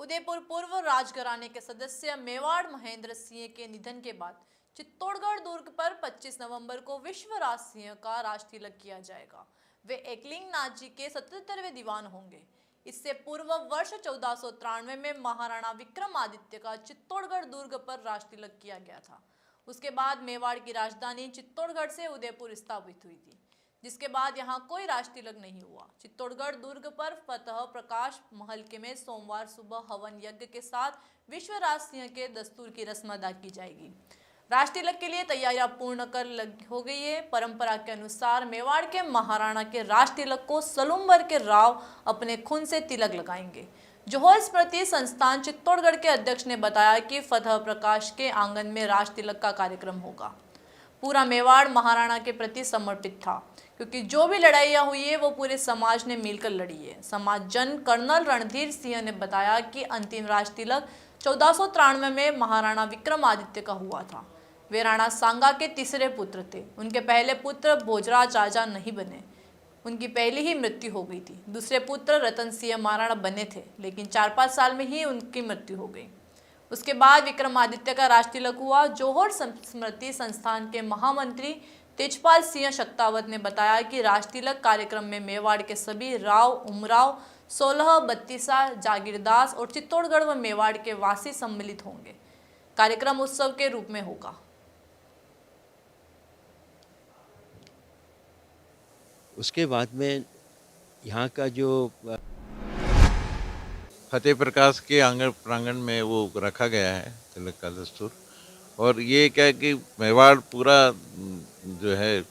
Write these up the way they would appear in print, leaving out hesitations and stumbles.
उदयपुर पूर्व राजघराने के सदस्य मेवाड़ महेंद्र सिंह के निधन के बाद चित्तौड़गढ़ दुर्ग पर 25 नवंबर को विश्वराज सिंह का राज तिलक किया जाएगा। वे एकलिंग नाथ जी के 77वें दीवान होंगे। इससे पूर्व वर्ष 1493 में महाराणा विक्रमादित्य का चित्तौड़गढ़ दुर्ग पर राज तिलक किया गया था। उसके बाद मेवाड़ की राजधानी चित्तौड़गढ़ से उदयपुर स्थापित हुई थी, जिसके बाद यहां कोई राज तिलक नहीं हुआ। चित्तौड़गढ़ दुर्ग पर फतह प्रकाश महल के में सोमवार सुबह हवन यज्ञ के साथ विश्वराज सिंह के दस्तूर की रस्म अदा की जाएगी। राज तिलक के लिए तैयारियां पूर्ण हो गई है। परंपरा के अनुसार मेवाड़ के महाराणा के राज तिलक को सलूम्बर के राव अपने खून से तिलक लगाएंगे। जौहर स्मृति संस्थान चित्तौड़गढ़ के अध्यक्ष ने बताया कि फतह प्रकाश के आंगन में राज तिलक का कार्यक्रम होगा। पूरा मेवाड़ महाराणा के प्रति समर्पित था, क्योंकि जो भी लड़ाइयाँ हुई है वो पूरे समाज ने मिलकर लड़ी है। समाज जन कर्नल रणधीर सिंह ने बताया कि अंतिम राज तिलक 1493 में महाराणा विक्रमादित्य का हुआ था। वे राणा सांगा के तीसरे पुत्र थे। उनके पहले पुत्र भोजराज राजा नहीं बने, उनकी पहली ही मृत्यु हो गई थी। दूसरे पुत्र रतन सिंह महाराणा बने थे, लेकिन 4-5 साल में ही उनकी मृत्यु हो गई। उसके बाद विक्रमादित्य का राज तिलक हुआ। जौहर स्मृति संस्थान के महामंत्री तेजपाल सिंह शक्तावत ने बताया कि राज तिलक कार्यक्रम में मेवाड़ के सभी राव, उमराव, 16, बत्तीसा, जागीरदास और चित्तौड़गढ़ व मेवाड़ के वासी सम्मिलित होंगे। कार्यक्रम उत्सव के रूप में होगा। उसके बाद में यहाँ का जो फतेह प्रकाश के आंगन प्रांगण में वो रखा गया है तिलक का दस्तूर। और ये क्या है कि मेवाड़ पूरा जो है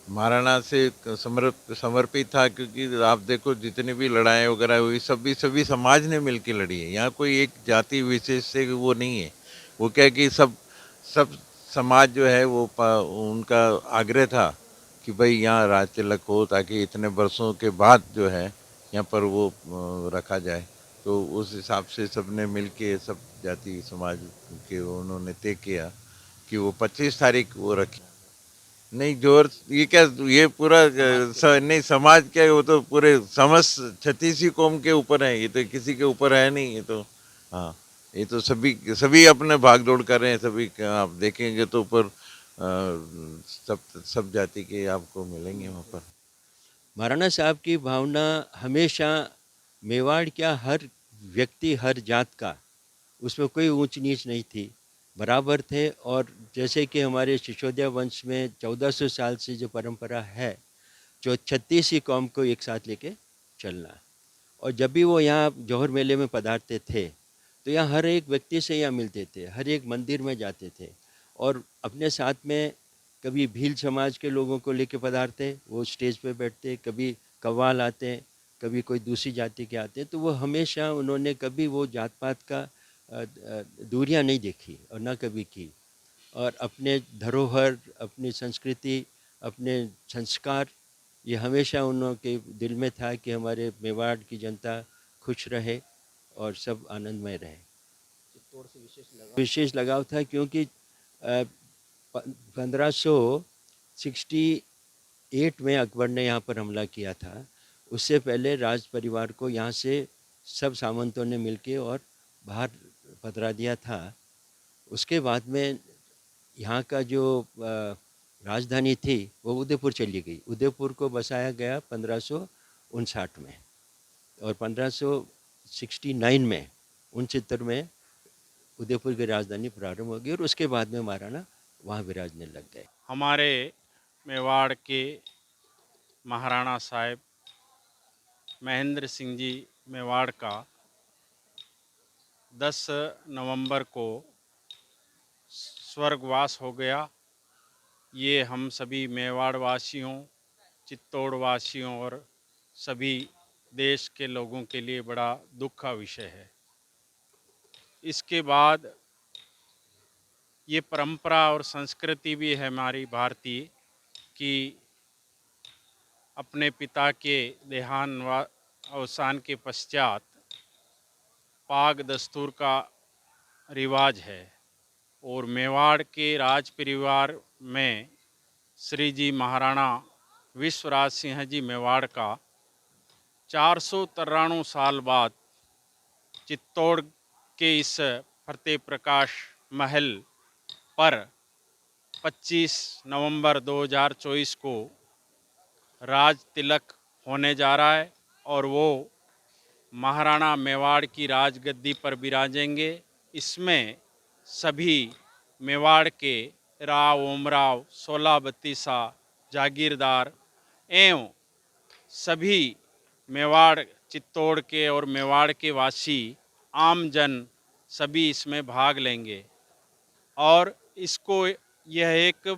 महाराणा से समर्पित था, क्योंकि आप देखो जितनी भी लड़ाई वगैरह हुई सभी समाज ने मिलकर लड़ी है। यहाँ कोई एक जाति विशेष से वो नहीं है। वो क्या है कि सब समाज जो है वो उनका आग्रह था कि भाई यहाँ राज तिलक हो, ताकि इतने वर्षों के बाद जो है यहाँ पर वो रखा जाए। तो उस हिसाब से सबने मिल के सब जाति समाज के उन्होंने तय किया कि वो 25 तारीख वो रखी। नहीं जोर ये क्या, ये पूरा नहीं समाज क्या, वो तो पूरे समस्त 36 कौम के ऊपर है, ये तो किसी के ऊपर है नहीं। ये तो हाँ, ये तो सभी अपने भाग दौड़ कर रहे हैं। सभी आप देखेंगे तो ऊपर सब जाति के आपको मिलेंगे वहाँ पर। महाराणा साहब की भावना हमेशा मेवाड़ का हर व्यक्ति, हर जात का, उसमें कोई ऊंच नीच नहीं थी, बराबर थे। और जैसे कि हमारे सिसोदिया वंश में 1400 साल से जो परंपरा है, जो 36 कौम को एक साथ लेके चलना। और जब भी वो यहाँ जौहर मेले में पधारते थे तो यहाँ हर एक व्यक्ति से यहाँ मिलते थे, हर एक मंदिर में जाते थे और अपने साथ में कभी भील समाज के लोगों को लेके पधारते, वो स्टेज पे बैठते, कभी कव्वाल आते, कभी कोई दूसरी जाति के आते। तो वो हमेशा उन्होंने कभी वो जात पात का दूरियां नहीं देखी और ना कभी की। और अपने धरोहर, अपनी संस्कृति, अपने संस्कार, ये हमेशा उनके दिल में था कि हमारे मेवाड़ की जनता खुश रहे और सब आनंदमय रहे। चित्तौड़ से विशेष लगाव था, क्योंकि 1568 में अकबर ने यहाँ पर हमला किया था। उससे पहले राज परिवार को यहाँ से सब सामंतों ने मिलके और बाहर पधरा दिया था। उसके बाद में यहाँ का जो राजधानी थी वो उदयपुर चली गई। उदयपुर को बसाया गया 1559 में, और 1569 में 69 में उदयपुर की राजधानी प्रारंभ हो गई और उसके बाद में महाराणा वहाँ विराजने लग गए। हमारे मेवाड़ के महाराणा साहब महेंद्र सिंह जी मेवाड़ का 10 नवंबर को स्वर्गवास हो गया। ये हम सभी मेवाड़ वासियों, चित्तौड़ वासियों और सभी देश के लोगों के लिए बड़ा दुख का विषय है। इसके बाद ये परंपरा और संस्कृति भी है हमारी भारतीय कि अपने पिता के देहांत अवसान के पश्चात पाग दस्तूर का रिवाज है। और मेवाड़ के राज परिवार में श्री जी महाराणा विश्वराज सिंह जी मेवाड़ का 493 साल बाद चित्तौड़ के इस फतेह प्रकाश महल पर 25 नवंबर 2024 को राज तिलक होने जा रहा है और वो महाराणा मेवाड़ की राजगद्दी पर विराजेंगे। इसमें सभी मेवाड़ के राव, ओमराव, 16 बत्तीसा, जागीरदार एवं सभी मेवाड़ चित्तौड़ के और मेवाड़ के वासी आम जन सभी इसमें भाग लेंगे और इसको यह एक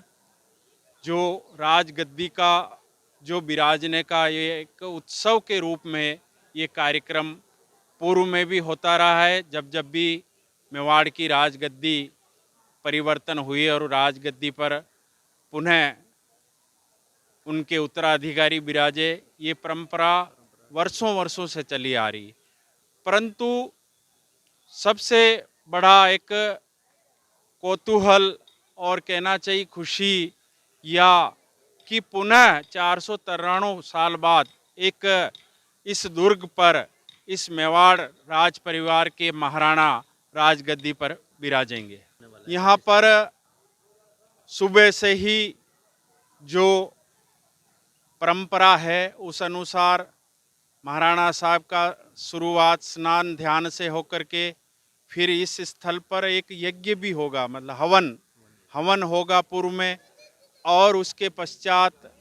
जो राजगद्दी का जो विराजने का ये एक उत्सव के रूप में ये कार्यक्रम पूर्व में भी होता रहा है। जब जब भी मेवाड़ की राजगद्दी परिवर्तन हुई और राजगद्दी पर पुनः उनके उत्तराधिकारी विराजे, ये परंपरा वर्षों वर्षों से चली आ रही। परंतु सबसे बड़ा एक कौतूहल और कहना चाहिए खुशी या कि पुनः 493 साल बाद एक इस दुर्ग पर इस मेवाड़ राज परिवार के महाराणा राजगद्दी पर विराजेंगे। यहाँ पर सुबह से ही जो परंपरा है उस अनुसार महाराणा साहब का शुरुआत स्नान ध्यान से होकर के फिर इस स्थल पर एक यज्ञ भी होगा, मतलब हवन होगा पूर्व में, और उसके पश्चात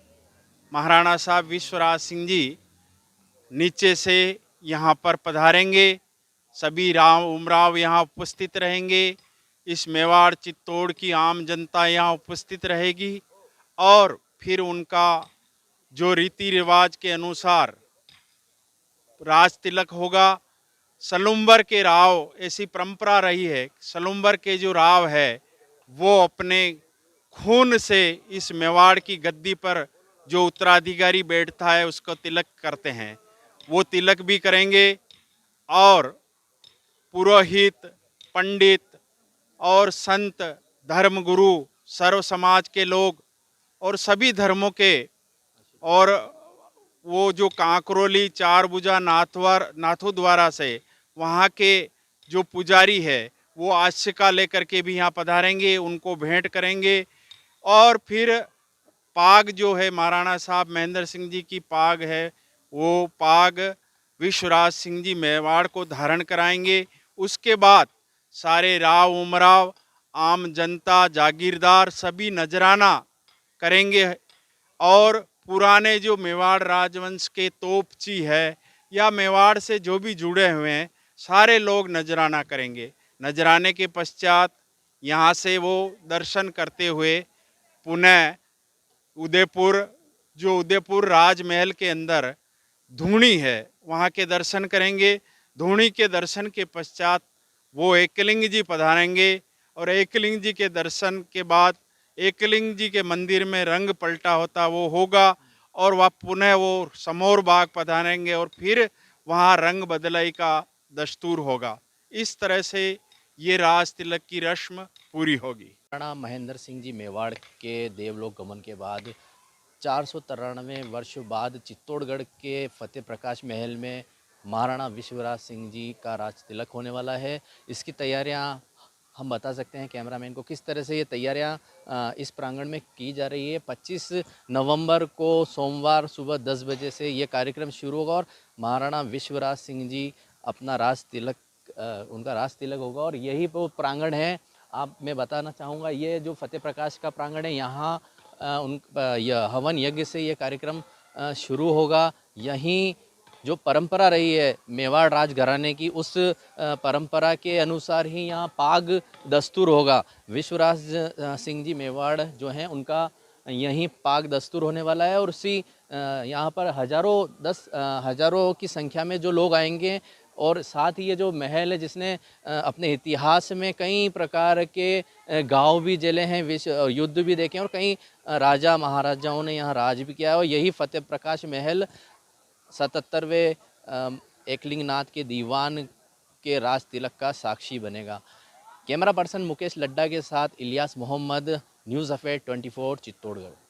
महाराणा साहब विश्वराज सिंह जी नीचे से यहाँ पर पधारेंगे। सभी राव उमराव यहाँ उपस्थित रहेंगे। इस मेवाड़ चित्तौड़ की आम जनता यहाँ उपस्थित रहेगी और फिर उनका जो रीति रिवाज के अनुसार राज तिलक होगा। सलुम्बर के राव, ऐसी परंपरा रही है, सलुम्बर के जो राव है वो अपने खून से इस मेवाड़ की गद्दी पर जो उत्तराधिकारी बैठता है उसको तिलक करते हैं। वो तिलक भी करेंगे और पुरोहित, पंडित और संत, धर्मगुरु, सर्व समाज के लोग और सभी धर्मों के, और वो जो कांकरोली चारभुजा नाथों द्वारा से वहाँ के जो पुजारी है वो आशिका लेकर के भी यहाँ पधारेंगे, उनको भेंट करेंगे। और फिर पाग जो है महाराणा साहब महेंद्र सिंह जी की पाग है, वो पाग विश्वराज सिंह जी मेवाड़ को धारण कराएंगे। उसके बाद सारे राव उमराव, आम जनता, जागीरदार सभी नजराना करेंगे और पुराने जो मेवाड़ राजवंश के तोपची है या मेवाड़ से जो भी जुड़े हुए हैं सारे लोग नजराना करेंगे। नजराने के पश्चात यहाँ से वो दर्शन करते हुए पुनः उदयपुर राजमहल के अंदर धूणी है वहाँ के दर्शन करेंगे। धूणी के दर्शन के पश्चात वो एकलिंग जी पधारेंगे और एकलिंग जी के दर्शन के बाद एकलिंग जी के मंदिर में रंग पलटा होता वो होगा और वह पुनः वो समौर बाग पधारेंगे और फिर वहाँ रंग बदलाई का दस्तूर होगा। इस तरह से ये राज तिलक की रस्म पूरी होगी। महाराणा महेंद्र सिंह जी मेवाड़ के देवलोक गमन के बाद 493 वर्ष बाद चित्तौड़गढ़ के फतेह प्रकाश महल में महाराणा विश्वराज सिंह जी का राज तिलक होने वाला है। इसकी तैयारियां हम बता सकते हैं कैमरामैन को किस तरह से ये तैयारियां इस प्रांगण में की जा रही है। 25 नवंबर को सोमवार सुबह 10 बजे से ये कार्यक्रम शुरू होगा और महाराणा विश्वराज सिंह जी अपना राज तिलक उनका राज तिलक होगा और यही वो प्रांगण है। मैं बताना चाहूँगा ये जो फतेह प्रकाश का प्रांगण है यहाँ यह हवन यज्ञ से ये कार्यक्रम शुरू होगा। यहीं जो परंपरा रही है मेवाड़ राजघराने की उस परंपरा के अनुसार ही यहाँ पाग दस्तूर होगा। विश्वराज सिंह जी मेवाड़ जो हैं उनका यहीं पाग दस्तूर होने वाला है और उसी यहाँ पर हजारों की संख्या में जो लोग आएंगे और साथ ही ये जो महल है जिसने अपने इतिहास में कई प्रकार के गांव भी जले हैं, युद्ध भी देखे हैं और कई राजा महाराजाओं ने यहाँ राज भी किया है और यही फतेह प्रकाश महल 77वें एकलिंगनाथ के दीवान के राज तिलक का साक्षी बनेगा। कैमरा पर्सन मुकेश लड्डा के साथ इलियास मोहम्मद, न्यूज़ अफेयर 24 चित्तौड़गढ़।